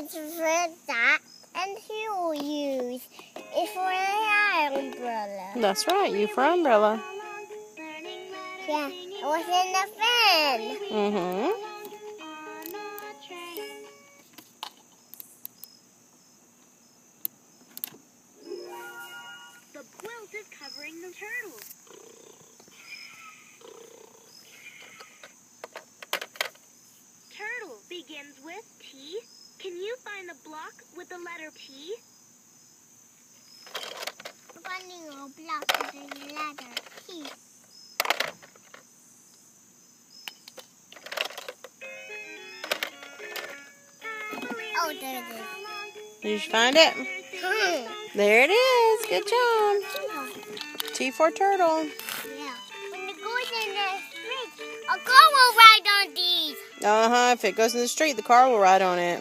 is for that, and U is for the umbrella. That's right, U for umbrella. Yeah, it was in the fan. Mm-hmm. The quilt is covering the turtle. Turtle begins with T. Can you find a block with the letter T? Finding a block with the letter T. Oh, there it is. Did you find it? There it is. Good job. T for turtle. Yeah. When it goes in the street, a car will ride on these. If it goes in the street, the car will ride on it.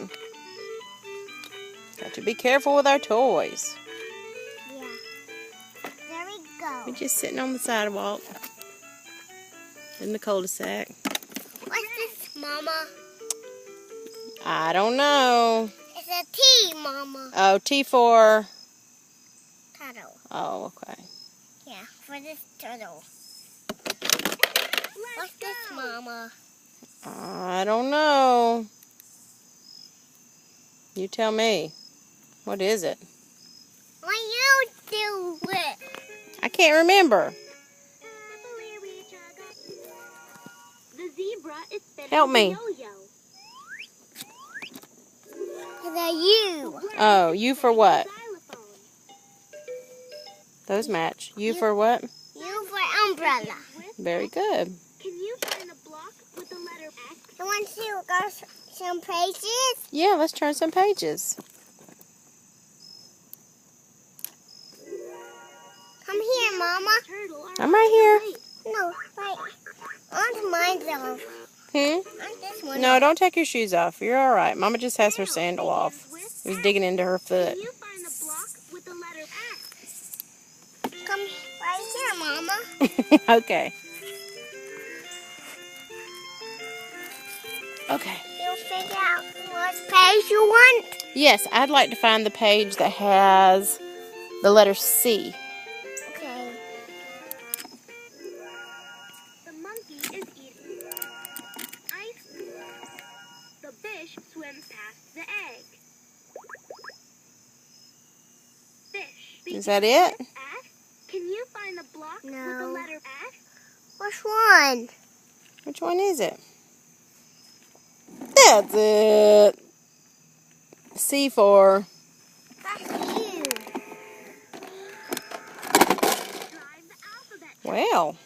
Got to be careful with our toys. Yeah. There we go. We're just sitting on the sidewalk in the cul-de-sac. What's this, Mama? I don't know. It's a T, Mama. Oh, T for... Turtle. Oh, okay. Yeah, for this turtle. What's this, Mama? I don't know. You tell me. What is it? What you do it? I can't remember. The zebra is spinning Help me. a yo-yo. The U. Oh, U for what? Xylophone. Those match. U for what? U for umbrella. Very good. Can you find a block with the letter X? You want to go some pages? Yeah, let's turn some pages. Come here, Mama. Turtle are I'm right here. No, right. On mine's off. On this one. No, don't take your shoes off. You're all right. Mama just has her sandal off. He was digging into her foot. Can you find a block with the letter X? Come right here, Mama. Okay. Okay. You'll figure out what page you want. Yes, I'd like to find the page that has the letter C. Okay. The monkey is eating ice. The fish swims past the egg. Fish. Is that it? F. Can you find a block with the No. letter F? Which one? Which one is it? That's it. C for... That's you. Drive the alphabet. Well...